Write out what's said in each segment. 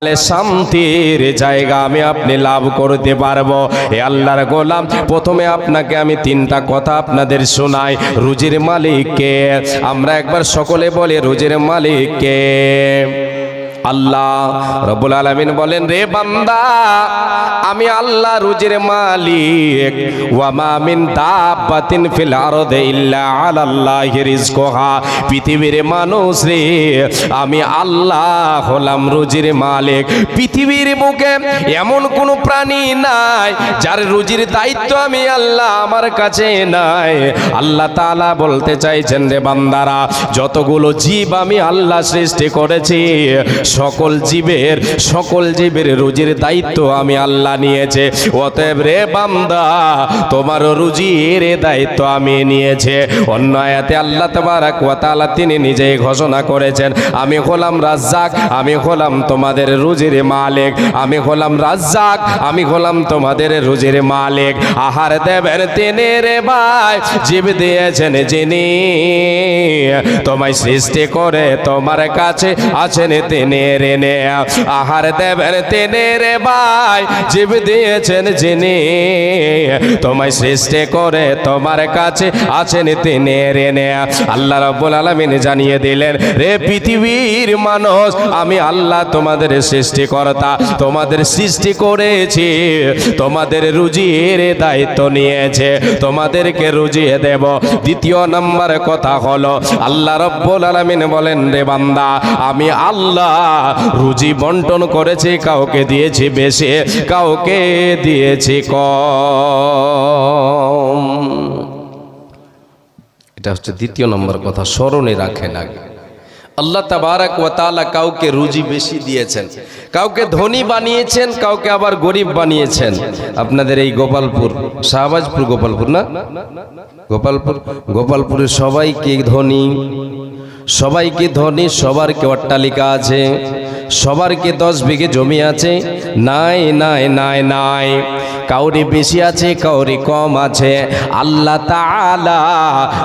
শান্তির জায়গা আমি আপনি লাভ করতে পারবো। এ আল্লাহর গোলাম, প্রথমে আপনাকে আমি তিনটা কথা আপনাদের শোনাই। রুজির মালিক কে? আমরা একবার সকলে বলি রুজির মালিক কে? আল্লাহ রব্বুল আলামিন বলেন, রে বান্দা, আমি আল্লাহ রুজির মালিক। ওয়া মা মিন দাব্বাতিন ফিল আরদি ইল্লা আলাল্লাহি রিজকুহা। পৃথিবীর মানুষ রে, আমি আল্লাহ হলাম রুজির মালিক। পৃথিবীর বুকে এমন কোন প্রাণী নাই যার রুজির দায়িত্ব আমি আল্লাহ আমার কাছে নাই। আল্লাহ তাআলা বলতে চাইছেন, রে বান্দারা, যতগুলো জীব আমি আল্লাহ সৃষ্টি করেছি, সকল জীবের রুজির দায়িত্ব আমি আল্লাহ নিয়েছে। অতএব রে বান্দা, তোমার রুজির দায়িত্ব আমি নিয়েছে। অন্য আয়াতে আল্লাহ তাবারাক ওয়া তাআলা তিনি নিজেই ঘোষণা করেছেন, আমি হলাম রাজ্জাক, আমি হলাম তোমাদের রুজির মালিক। আমি হলাম রাজ্জাক, আমি হলাম তোমাদের রুজির মালিক। আহার দেবেন তিনি রে ভাই, জীব দিয়েছেন যিনি, তোমায় সৃষ্টি করে তোমার কাছে আছেন তিনি। আহার দেবেন তিনি রে ভাই, জীব দিয়েছেন যিনি, তোমায় সৃষ্টি করে তোমার কাছে আছেন তিনি রে। আল্লাহ রাব্বুল আলামিন জানিয়ে দিলেন, রে পৃথিবীর মানুষ, আমি আল্লাহ তোমাদের সৃষ্টিকর্তা, তোমাদের সৃষ্টি করেছি, তোমাদের রুজির দায়িত্ব নিয়েছে, তোমাদেরকে রুজিয়ে দেব। দ্বিতীয় নাম্বার কথা হলো, আল্লাহ রাব্বুল আলামিন বলেন, রে বান্দা, আমি আল্লাহ রুজি বন্টন করেছি, কাউকে দিয়েছি বেশি, কাউকে দিয়েছি কম। এটা হচ্ছে দ্বিতীয় নম্বর কথা, স্মরণে রাখেন আগে। আল্লাহ তাবারাক ওয়া তাআলা কাউকে রুজি বেশি দিয়েছেন, কাউকে ধনী বানিয়েছেন, কাউকে আবার গরিব বানিয়েছেন। আপনাদের এই গোপালপুর, শাহবাজপুর গোপালপুর না, গোপালপুরের সবাইকে ধনী, সবার কি অট্টালিকা আছে? সবার কি 10 বিঘে জমি আছে? নাই নাই নাই নাই। কাউরি বেশি আছে, কাউরি কম আছে। আল্লাহ তাআলা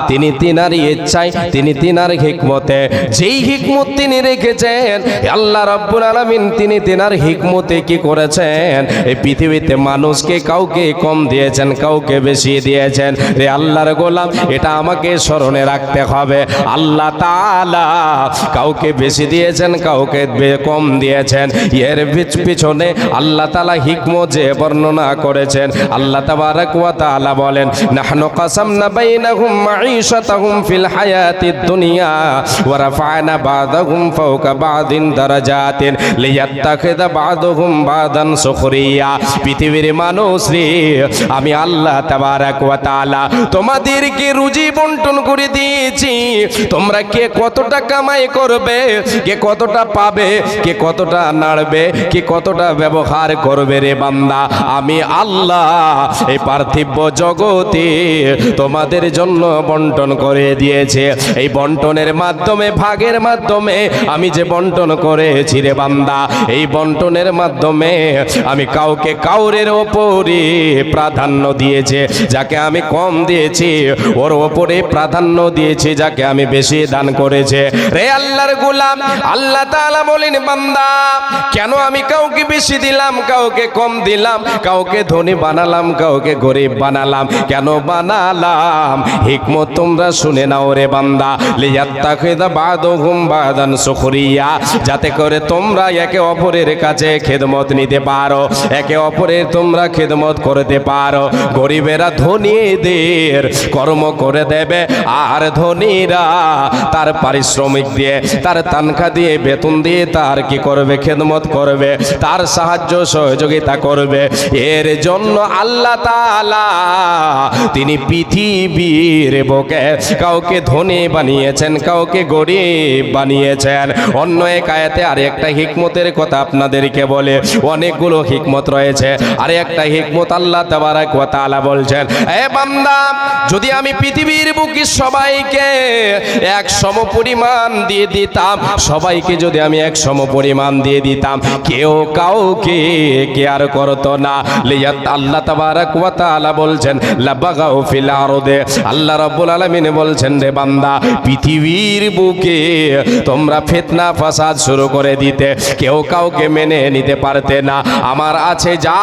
তিনি তিনার ইচ্ছায়, তিনি তিনার হিকমতে, যেই হিকমত তিনি রেখেছেন, আল্লাহ রাব্বুল আলামিন তিনি তিনার হিকমতে কি করেছেন, এই পৃথিবীতে মানুষকে কাউকে কম দিয়েছেন, কাউকে বেশি দিয়েছেন। রে আল্লাহর গোলাম, এটা আমাকে স্মরণে রাখতে হবে। আল্লাহ তাআলা কাউকে বেশি দিয়েছেন, কাউকে কম দিয়েছেন। এর পিছনে আল্লাহ তাআলা হিকমত যে বর্ণনা করেছেন, আল্লাহ তাবারাক ওয়া তাআলা বলেন, নাহনু কাসামনা বাইনাহুম মাঈশাতাহুম ফিল হায়াতিদ দুনিয়া ওয়া রাফা'না বা'দাহুম ফাওকা বা'দিন দারাজাতিন লিয়াত্তাখিযা বা'দুহুম বা'দান সুখরিয়া। পৃথিবীর মানুষ রে, আমি আল্লাহ তাবারাক ওয়া তাআলা তোমাদেরকে রুজি বন্টন করে দিয়েছি। তোমরা কে কতটা কামাই করবে, কে কতটা পাবে, কে কতটা নাড়বে, কে কতটা ব্যবহার করবে, রে বান্দা, আমি আল্লাহ এই পার্থিব জগতে তোমাদের জন্য বন্টন করে দিয়েছে। এই বন্টনের মাধ্যমে, ভাগের মাধ্যমে আমি যে বন্টন করেছি রে বান্দা, এই বন্টনের মাধ্যমে আমি কাউকে কাউরের ওপরে প্রাধান্য দিয়েছে, যাকে আমি কম দিয়েছি ওর ওপরে প্রাধান্য দিয়েছি যাকে আমি বেশি দান করেছে। রে আল্লাহর গোলাম, আল্লাহ তাআলা বলেন, বান্দা, কেন আমি কাউকে বেশি দিলাম, কাউকে কম দিলাম, কাউকে ধনী বানালাম, কাউকে গরিব বানালাম, কেন বানালাম? হিকমত তোমরা শুনে নাও রে বান্দা। লিয়াত্তাখিযা বা'দুহুম বা'দান সুখরিয়া, যাতে করে তোমরা একে অপরের কাছে খেদমত নিতে পারো, একে অপরের তোমরা খেদমত করতে পারো। গরিবেরা ধনীদের কর্ম করে দেবে, আর ধনীরা তার পারিশ্রমিক দিয়ে, তার তানখা দিয়ে, বেতন দিয়ে তার কি করবে? খেদমত করবে, তার সাহায্য সহযোগিতা করবে। এর জন্য আল্লাহ তাআলা তিনি পৃথিবীর বুকে কাউকে ধনী বানিয়েছেন, কাউকে গরিব বানিয়েছেন। অন্য এক আয়াতে আর একটা হিকমতের কথা আপনাদেরকে বলে, অনেকগুলো হিকমত রয়েছে। আর একটা হিকমত আল্লাহ তাবারাক ওয়া তাআলা বলছেন, এ বান্দা, যদি আমি পৃথিবীর বুকে সবাইকে এক সম পরিমাণ দিয়ে দিতাম, সবাইকে যদি আমি এক সম পরিমাণ দিয়ে দিতাম, কেউ কাউকে কেয়ার করতো না। আল্লাহ তাবারাক ওয়া তাআলা বলছেন লাবাগাউ ফিল আরদে, আল্লাহ রাব্বুল আলামিন বলছেন রে বান্দা পৃথিবীর বুকে তোমরা ফিতনা ফাসাদ শুরু করে দিতে, কেউ কাউকে মেনে নিতে পারতে না। আমার আছে যা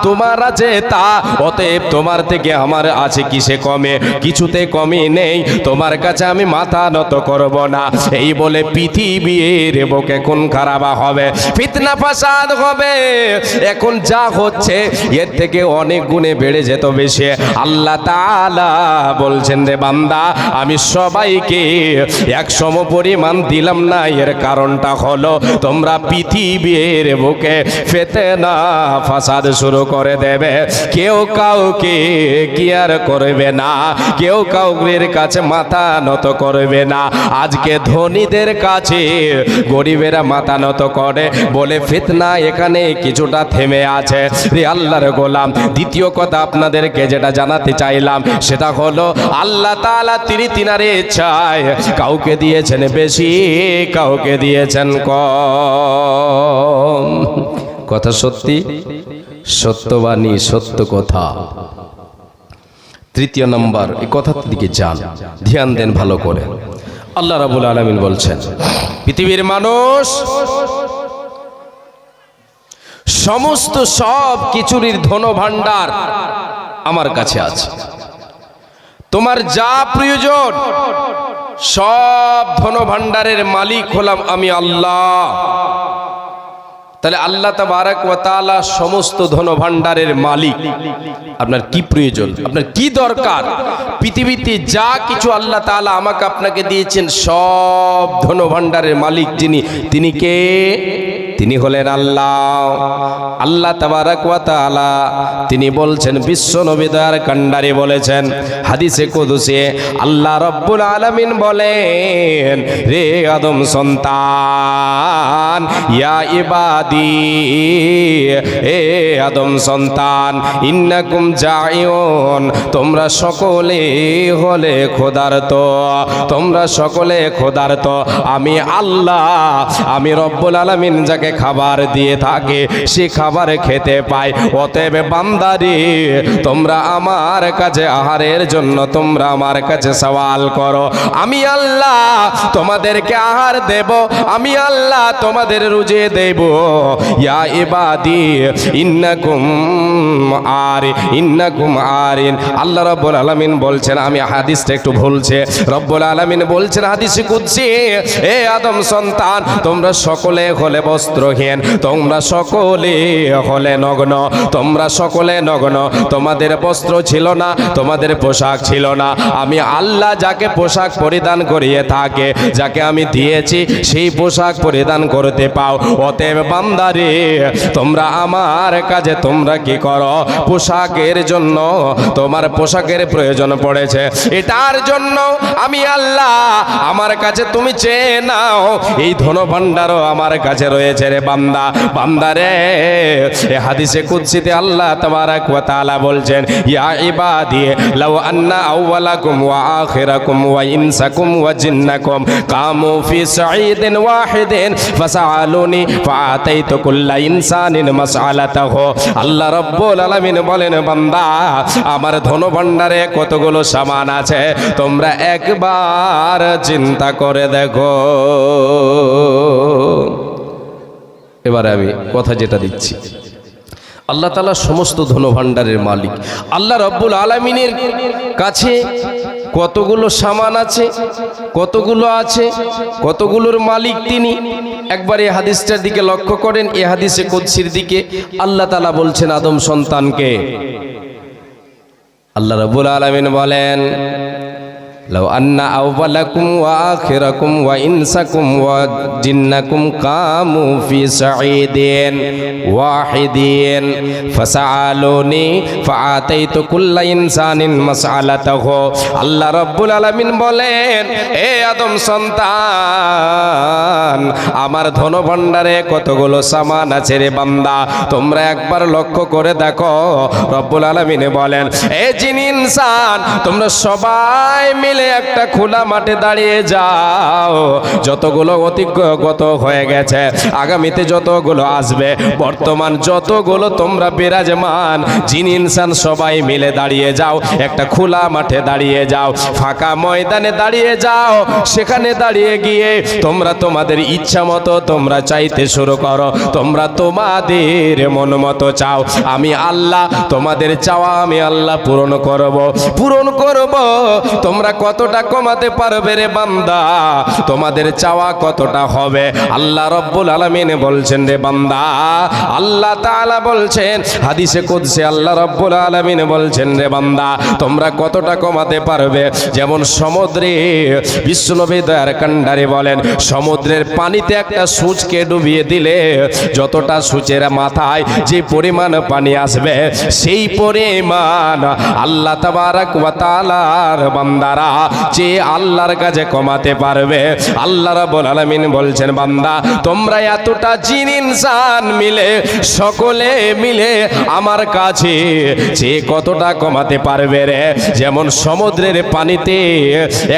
তোমার আছে তা, অতএব তোমার থেকে আমার আছে কিসে কমে? কিছুতে কমই নেই, তোমার কাছে আমি মাথা নত করব না। এই বলে পৃথিবীর বুকে কোন খারাপ হবে, ফিতনা ফাসাদ হবে। এখন যা হচ্ছে এর থেকে অনেক গুণে বেড়ে যেত বেশি। আল্লাহ তাআলা বলছেন রে বান্দা আমি সবাইকে এক সম পরিমাণ দিলাম না, এর কারণটা হলো তোমরা পৃথিবীর বুকে ফিতনা ফাসাদ শুরু করে দেবে, কেউ কাউকে কেয়ার করবে না, কেউ কাউর কাছে মাথা নত করবে না। আজকে ধনীদের কাছে গরিবেরা মাথা নত করে বলে ফিতনা এখানে কিছুটা থেমে আছে রে আল্লাহর গোলাম। দ্বিতীয় কথা আপনাদেরকে যেটা জানাতে চাইলাম সেটা হলো আল্লাহ তাআলা তিনি তিনারে ইচ্ছায় কাউকে দিয়েছেন বেশি, কাউকে দিয়েছেন কম। কথা সত্যি, সত্যবাণী, সত্য কথা। তৃতীয় নম্বর এই কথার দিকে যান, ধ্যান দেন ভালো করে। আল্লাহ রাব্বুল আলামিন বলছেন পৃথিবীর মানুষ সমস্ত সব কিছুরই ধন ভাণ্ডার আমার কাছে আছে, তোমার যা প্রয়োজন সব ধন ভাণ্ডারের মালিক হলাম আমি আল্লাহ। তাহলে আল্লাহ তাবারাক ওয়া তাআলা সমস্ত ধন ভাণ্ডারের মালিক। আপনার কি প্রয়োজন, আপনার কি দরকার, পৃথিবীতে যা কিছু আল্লাহ তাআলা আমাকে আপনাকে দিয়েছেন সব ধন ভাণ্ডারের মালিক যিনি, তিনি কে? তিনি হলেন আল্লাহ। আল্লাহ তাবারাক ওয়া তাআলা তিনি বলছেন, বিশ্ব নবী দয়ার কান্ডারি বলেছেন হাদিসে কুদসি, আল্লাহ রাব্বুল আলামিন বলেন রে আদম সন্তান, ইয়া ইবাদি, এ আদম সন্তান, ইন্নাকুম জাইউন, তোমরা সকলে হলে ক্ষুধার্ত, তোমরা সকলে ক্ষুধার্ত। আমি আল্লাহ, আমি রব্বুল আলামিন যাকে খাবার দিয়ে থাকে সে খাবার খেতে পায়। অতএব বান্দারে তোমরা আমার কাছে আহারের জন্য তোমরা আমার কাছে সওয়াল করো, আমি আল্লাহ তোমাদেরকে আহার দেব, আমি আল্লাহ তোমাদের রুজি দেব। ইয়া ইবাদি ইন্নাকুম আরিন। আল্লাহ রাব্বুল আলামিন বলছেন, আমি হাদিসটা একটু ভুলছে, রব্বুল আলামিন বলছেন হাদিসে কুদসি, এ আদম সন্তান তোমরা সকলে হলে বস্ত্রহীন, তোমরা সকলে হলে নগ্ন, তোমরা সকলে নগ্ন, তোমাদের বস্ত্র ছিল না, তোমাদের পোশাক ছিল না। আমি আল্লাহ যাকে পোশাক পরিধান করিয়ে থাকে, যাকে আমি দিয়েছি সেই পোশাক পরিধান করতে পাও। অতএব বান্দারে তোমরা আমার কাছে তোমরা কি করো, পোশাকের জন্য তোমার পোশাকের প্রয়োজন পড়েছে, এটার জন্য আমি আল্লাহ আমার কাছে তুমি চেয়ে নাও, এই ধন ভাণ্ডারও আমার কাছে রয়েছে রে বান্দা। বান্দারে এই হাদিসে কুদসিতে আল্লাহ তাবারাক ওয়া তাআলা বলছেন, ইয়া ইবাদি লাউ আন্না আউওয়ালাকুম ওয়া আখিরাকুম ওয়া ইনসাকুম ওয়া জিন্নাকুম কামু ফি সাঈদিন ওয়াহিদিন ফাসআলুনি ফাআতাইতু কুল্লা ইনসানিন মাসআলাতাহু। আল্লাহ রাব্বুল আলামিন বলেন, বান্দা আমার ধন ভাণ্ডারে কতগুলো সামান আছে তোমরা একবার চিন্তা করে দেখো। এবারে আমি কথা যেটা দিচ্ছি, আল্লাহ তাআলা সমস্ত ধন ভাণ্ডারের মালিক। আল্লাহ রাব্বুল আলামিনের কাছে কতগুলো সামান আছে, কতগুলো আছে, কতগুলোর মালিক তিনি। একবার এই হাদিসটার দিকে লক্ষ্য করেন, এই হাদিসে কুদসির দিকে আল্লাহ তাআলা বলছেন আদম সন্তানকে, আল্লাহ রাব্বুল আলামিন বলেন, লাউ আন্না আউওয়ালাকুম ওয়া আখিরাকুম ওয়া ইনসাকুম ওয়া জিন্নাকুম কামু ফি সাঈদিন ওয়াহিদিন ফাসআলুনি ফাআতাইতু কুল্লা ইনসানিন মাসআলাতাহু। আল্লাহ রাব্বুল আলামিন বলেন, হে আদম সন্তান আমার ধন ভাণ্ডারে কতগুলো সামান আছে রে বান্দা, তোমরা একবার লক্ষ্য করে দেখো। রব্বুল আলামিন বলেন, এ জিন ইনসান তোমরা সবাই মিলে মিলে একটা খোলা মাঠে দাঁড়িয়ে যাও। যতগুলো অতিগত হয়ে গেছে, আগামীতে যতগুলো আসবে, বর্তমান যতগুলো তোমরা বিরাজমান জিন ইনসান সবাই মিলে দাঁড়িয়ে যাও। একটা খোলা মাঠে দাঁড়িয়ে যাও, ফাঁকা ময়দানে দাঁড়িয়ে যাও। সেখানে দাঁড়িয়ে গিয়ে তোমরা তোমাদের ইচ্ছা মতো তোমরা চাইতে শুরু করো। তোমরা তোমাদের মন মতো চাও। আমি আল্লাহ তোমাদের চাওয়া আমি আল্লাহ পূরণ করব। তোমরা কতটা কমাতে পারবে রে বান্দা? তোমাদের চাওয়া কতটা হবে? আল্লাহ রব্বুল আলামিন বলছেন রে বান্দা, আল্লাহ তাআলা বলছেন হাদিসে কুদসি, আল্লাহ রব্বুল আলামিন বলছেন রে বান্দা, তোমরা কতটা কমাতে পারবে? যেমন সমুদ্রে বিশ্বনবী দয়ার কান্ডারি বলেন, সমুদ্রের পানিতে একটা সূচকে ডুবিয়ে দিলে যতটা সূচের মাথায় যে পরিমাণ পানি আসবে, সেই পরিমাণ আল্লাহ তাবারাক ওয়া তাআলার বান্দারা যে আল্লাহর কাছে কমাতে পারবে। আল্লাহ রাব্বুল আলামিন বলছেন, বান্দা তোমরা এতটা জিন ইনসান মিলে, সকলে মিলে আমার কাছে যে কতটা কমাতে পারবে রে? যেমন সমুদ্রের পানিতে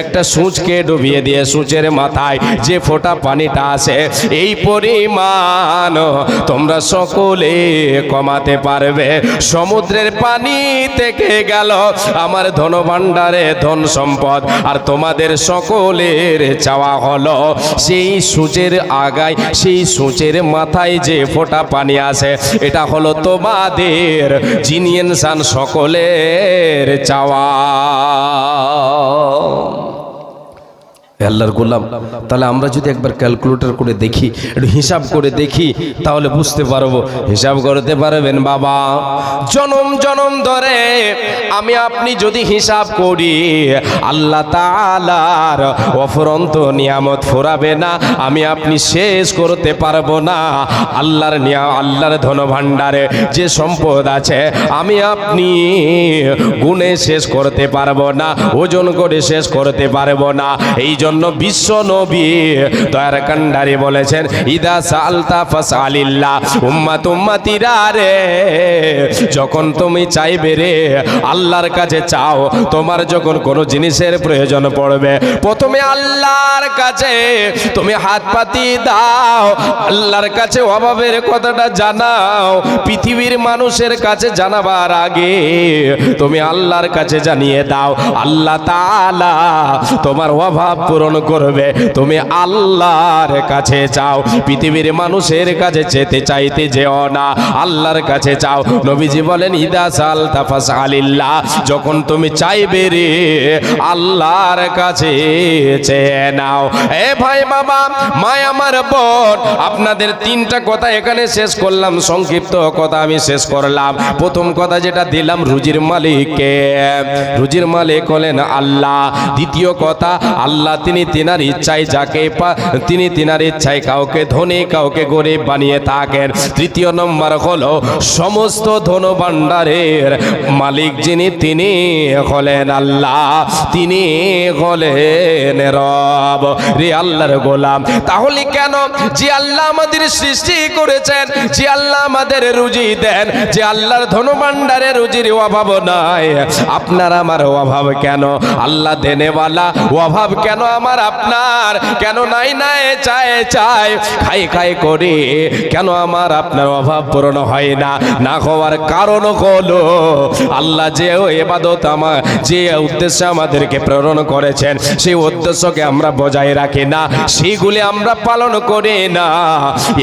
একটা সূচকে ডুবিয়ে দিয়ে সূচের মাথায় যে ফোঁটা পানিটা আসে, এই পরিমাণ তোমরা সকলে কমাতে পারবে। সমুদ্রের পানি থেকে গেল আমার ধন ভাণ্ডারে ধন সম্পদ, আর তোমাদের সকলের চাওয়া হলো সেই সূচের আগায়, সেই সূচের মাথায় যে ফোঁটা পানি আসে, এটা হলো তোমাদের জিন ইনসান সকলের চাওয়া। আল্লাহর গোলাম, তাহলে আমরা যদি একবার ক্যালকুলেটর করে দেখি, একটু হিসাব করে দেখি, তাহলে বুঝতে পারবো। হিসাব করতে পারবেন বাবা? জনম জনম ধরে আমি আপনি যদি হিসাব করি, আল্লাহ তাআলার অফুরন্ত নিয়ামত ফুরাবে না, আমি আপনি শেষ করতে পারবো না। আল্লাহর ধন ভাণ্ডারে যে সম্পদ আছে, আমি আপনি গুণে শেষ করতে পারবো না, ওজন করে শেষ করতে পারবো না। এই জন্য বিশ্ব নবী দয়ার কান্ডারি বলেছেন, ইদা সালতা ফাসআলিল্লাহ, উম্মাত উম্মতিরা রে, যখন তুমি চাইবে রে আল্লাহর কাছে চাও। তোমার যখন কোনো জিনিসের প্রয়োজন পড়বে, প্রথমে আল্লাহর কাছে তুমি হাত পাতি দাও, আল্লাহর কাছে অভাবের কথাটা জানাও। পৃথিবীর মানুষের কাছে জানাবার আগে তুমি আল্লাহর কাছে জানিয়ে দাও, আল্লাহ তাআলা তোমার অভাব পূরণ করবে। তুমি আল্লাহর কাছে চাও, পৃথিবীর মানুষের কাছে যেতে চাইতে যেও না, আল্লাহর কাছে চাও। নবীজি বলেন, ইদা সালতা ফাসআলিল্লাহ, যখন তুমি চাইবে রে আল্লাহর কাছে চেয়ে নাও। এ ভাই বাবা, মায় আমার বোন, আপনাদের তিনটা কথা এখানে শেষ করলাম, সংক্ষিপ্ত কথা আমি শেষ করলাম। প্রথম কথা যেটা দিলাম, রুজির মালিককে, রুজির মালিক হলেন আল্লাহ। দ্বিতীয় কথা, আল্লাহ তিনি তিনার ইচ্ছায় যাকে তিনি তিনার ইচ্ছায় কাউকে ধনী কাউকে গরিব বানিয়ে থাকেন। তৃতীয় নম্বর হলো সমস্ত ধন ভাণ্ডারের মালিক যিনি, তিনি হলেন আল্লাহ, তিনি হলেন রব। রে আল্লাহর গোলাম, তাহলে কেন যে আল্লাহ আমাদের সৃষ্টি করেছেন, যে আল্লাহ আমাদের রুজি দেন, যে আল্লাহর ধন ভাণ্ডারে রুজির অভাব নাই, আপনার আমার অভাব কেন? আল্লাহ দেনেওয়ালা, অভাব কেন আমার আপনার? কেন নাই নাই চায় চায় খাই খাই করে কেন আমার আপনার অভাব পূরণ হয় না? না হওয়ার কারণ হলো আল্লাহ যে ইবাদত আমার যে উদ্দেশ্যে আমাদেরকে প্রেরণ করেছেন, সেই উদ্দেশ্যকে আমরা বজায় রাখি না, সেইগুলি আমরা পালন করি না।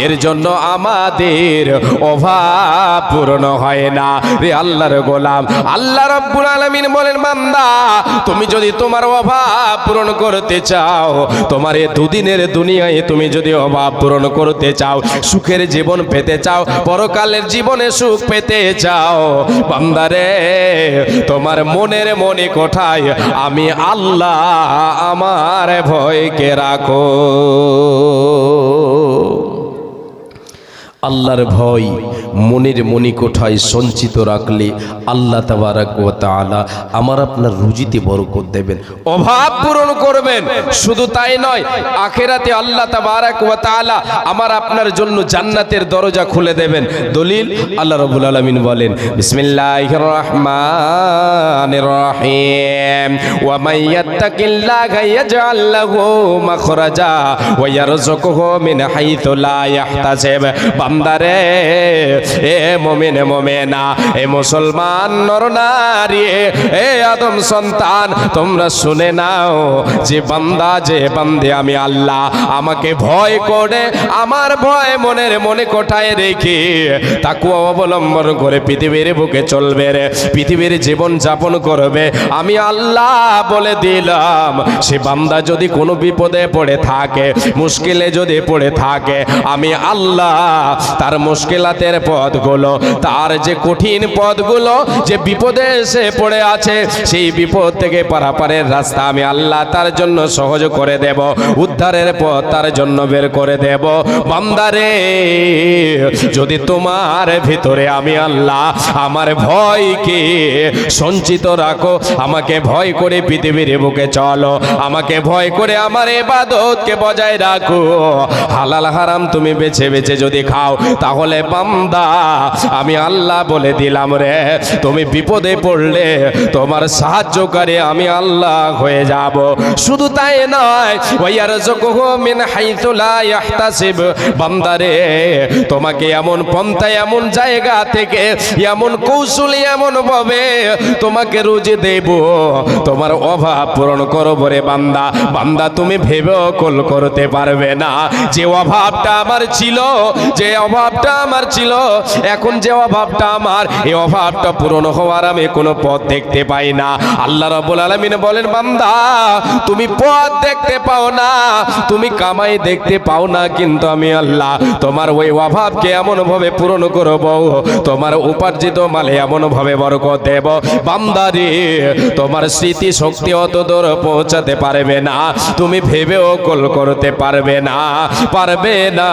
এর জন্য আমাদের অভাব পূরণ হয় না। রে আল্লাহর গোলাম, আল্লাহ রাব্বুল আলামিন বলেন, বান্দা তুমি যদি তোমার অভাব পূরণ করতে চাও, তোমার এই দুদিনের দুনিয়ায় তুমি যদি অভাব পূরণ করতে চাও, সুখের জীবন পেতে চাও, পরকালের জীবনে সুখ পেতে চাও, বান্দারে তোমার মনের মনে কোঠায় আমি আল্লাহ আমার ভয়কে রাখো। আল্লাহর ভয় মনের মণিকোঠায় সঞ্চিত রাখলে আল্লাহ তাবারাক ওয়া তাআলা আমার আপনার রুজিতে বরকত দেবেন, অভাব পূরণ করবেন। শুধু তাই নয়, আখিরাতে আল্লাহ তাবারাক ওয়া তাআলা আমার আপনার জন্য জান্নাতের দরজা খুলে দেবেন। দলিল আল্লাহ রাব্বুল আলামিন বলেন, বিসমিল্লাহির রহমানির রহিম, ওয়া মান ইয়াত্তাকিল্লাহা ইয়াজআল লাহু মাখরাজা ওয়া ইয়ারযুকুহু মিন হাইথু লা ইয়াহতাসিব। বান্দারে, এ মুমিন মুমিনা, এ মুসলমান নরনারী, এ আদম সন্তান, তোমরা শুনে নাও যে বান্দা, যে বান্দে আমি আল্লাহ আমাকে ভয় করে, আমার ভয় মনে কোঠায় রেখে তাকওয়া অবলম্বন করে পৃথিবীর বুকে চলবে রে, পৃথিবীর জীবন যাপন করবে, আমি আল্লাহ বলে দিলাম সে বান্দা যদি কোনো বিপদে পড়ে থাকে, মুশকিলে যদি পড়ে থাকে, আমি আল্লাহ তার মুশকিলাতের পথগুলো, তার যে কঠিন পথগুলো, যে বিপদে এসে পড়ে আছে, সেই বিপদ থেকে পারাপারের রাস্তা আমি আল্লাহ তার জন্য সহজ করে দেব, উদ্ধারের পথ তার জন্য বের করে দেব। বান্দারে, যদি তোমার ভিতরে আমি আল্লাহ আমার ভয়কে সঞ্চিত রাখো, আমাকে ভয় করে পৃথিবীর বুকে চলো, আমাকে ভয় করে আমার ইবাদতকে বজায় রাখো, হালাল হারাম তুমি বেছে বেছে যদি খাও, তাহলে বান্দা আমি আল্লাহ বলে দিলাম রে, তুমি বিপদে পড়লে তোমার সাহায্যকারী আমি আল্লাহ হয়ে যাব। শুধু তাই নয়, ওয়ায়ারযুকুহু মিন হাইথু লা ইয়াহতাসিব। বান্দারে, তোমাকে এমন পন্থায়, এমন জায়গা থেকে, এমন কৌশলে, এমন ভাবে তোমাকে রুজি দেব, তোমার অভাব পূরণ করব রে বান্দা। বান্দা, তুমি ভেবেও কল করতে পারবে না যে অভাবটা আমার ছিল, যে অভাবটা আমার ছিল, এখন যে অভাবটা আমার, এই অভাবটা পূরণ হওয়ার আমি কোনো পথ দেখতে পাই না। আল্লাহ রাব্বুল আলামিন বলেন, বান্দা তুমি পথ দেখতে পাও না, তুমি কামাই দেখতে পাও না, কিন্তু আমি আল্লাহ তোমার ওই অভাবকে এমন ভাবে পূরণ করব, তোমার উপার্জিত মালে এমন ভাবে বরকত দেব। বান্দারে, তোমার স্মৃতি শক্তি অত দূর পৌঁছাতে পারবে না, তুমি ভেবেও কল করতে পারবে না, পারবে না।